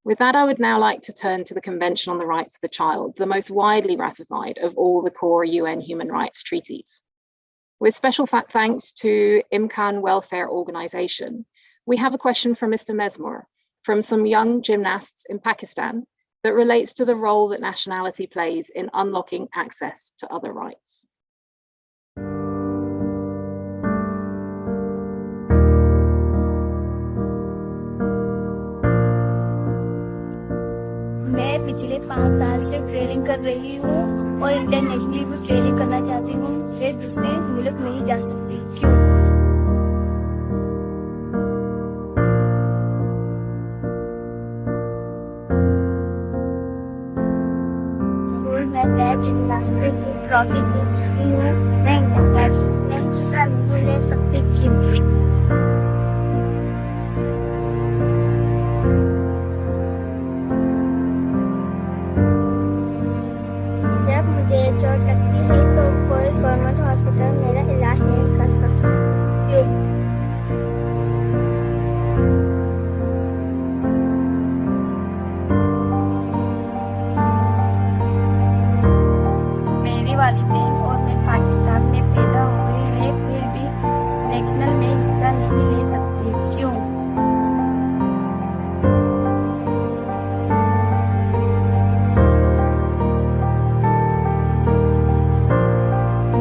With that, I would now like to turn to the Convention on the Rights of the Child, the most widely ratified of all the core UN human rights treaties. With special thanks to Imkan Welfare Organization, we have a question from Mr. Mezmur from some young gymnasts in Pakistan that relates to the role that nationality plays in unlocking access to other rights. मैं पिछले 5 साल से training कर रही हूँ और internationally भी training करना चाहती हूँ। मैं दूसरे मुल्क नहीं जा सकती। क्यों? स्कूल में मैं जिम्नास्टिक की ट्रॉफी जीत चुकी हूँ। मैं इंटरनेशनल में हिस्सा नहीं ले सकती। क्यों? जब मुझे चोट लगती है तो कोई गवर्नमेंट हॉस्पिटल मेरा इलाज नहीं कर सकता। क्यों? मेरी वालिदैन और मैं पाकिस्तान में पैदा हुए हैं, फिर भी नेशनल में हिस्सा नहीं ले सकती। क्यों?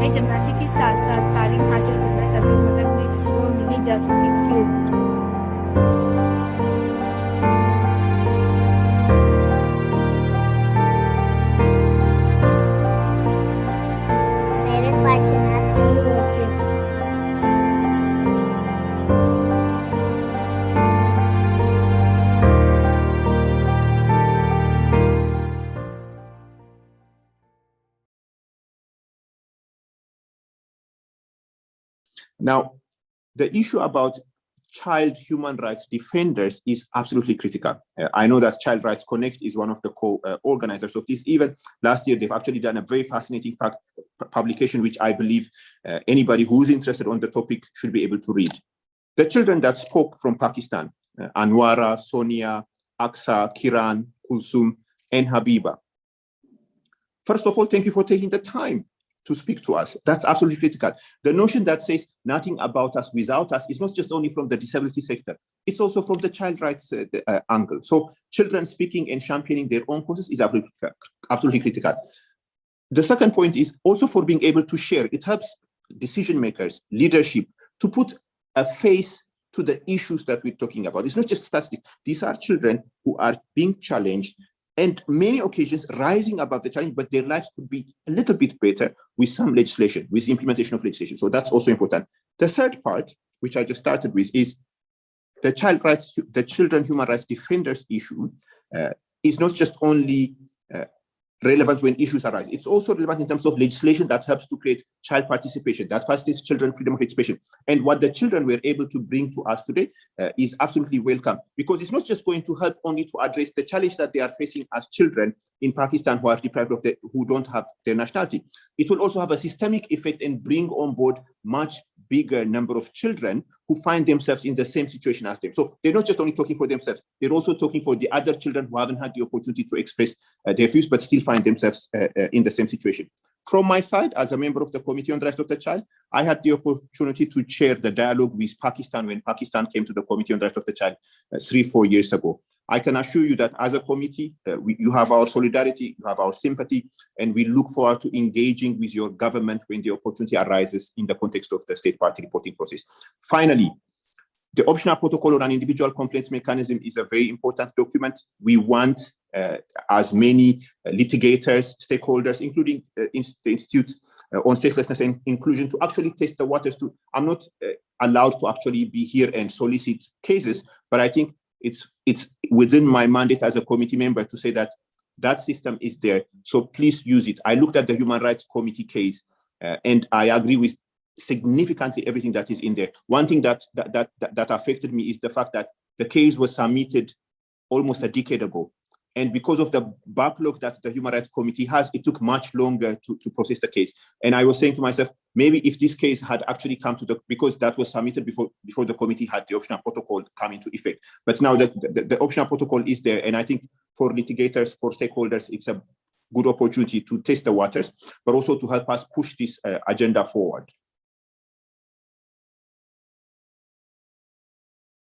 मैं जिम्नास्टिक के साथ साथ तालीम हासिल करना चाहती हूँ, मगर मैं स्कूल नहीं जा सकती। क्यों? मेरे पास शनाख्त नहीं है। Now, the issue about child human rights defenders is absolutely critical. I know that Child Rights Connect is one of the co-organizers of this. Even last year, they've actually done a very fascinating publication, which I believe anybody who's interested on the topic should be able to read. The children that spoke from Pakistan, Anwara, Sonia, Aksa, Kiran, Kulsum, and Habiba. First of all, thank you for taking the time to speak to us. That's absolutely critical. The notion that says nothing about us without us is not just only from the disability sector, it's also from the child rights angle. So children speaking and championing their own causes is absolutely critical. The second point is also for being able to share. It helps decision makers, leadership, to put a face to the issues that we're talking about. It's not just statistics. These are children who are being challenged and many occasions rising above the challenge, but their lives could be a little bit better with some legislation, with implementation of legislation. So that's also important. The third part, which I just started with, is the children human rights defenders issue is not just only relevant when issues arise. It's also relevant in terms of legislation that helps to create child participation, that facilitates children freedom of expression. And what the children were able to bring to us today is absolutely welcome, because it's not just going to help only to address the challenge that they are facing as children in Pakistan who are deprived of who don't have their nationality. It will also have a systemic effect and bring on board much bigger number of children who find themselves in the same situation as them. So they're not just only talking for themselves, they're also talking for the other children who haven't had the opportunity to express their views, but still find themselves in the same situation. From my side, as a member of the Committee on the Rights of the Child, I had the opportunity to chair the dialogue with Pakistan when Pakistan came to the Committee on the Rights of the Child 3-4 years ago. I can assure you that as a committee, you have our solidarity, you have our sympathy, and we look forward to engaging with your government when the opportunity arises in the context of the state party reporting process. Finally, the optional protocol on an individual complaints mechanism is a very important document. We want as many litigators, stakeholders, including the Institute on Statelessness and Inclusion, to actually test the waters. I'm not allowed to actually be here and solicit cases, but I think it's within my mandate as a committee member to say that that system is there. So please use it. I looked at the Human Rights Committee case and I agree with significantly everything that is in there. One thing that affected me is the fact that the case was submitted almost a decade ago. And because of the backlog that the Human Rights Committee has, it took much longer to process the case. And I was saying to myself, maybe if this case had actually come to because that was submitted before the committee had the optional protocol come into effect. But now that the optional protocol is there, and I think for litigators, for stakeholders, it's a good opportunity to test the waters, but also to help us push this agenda forward.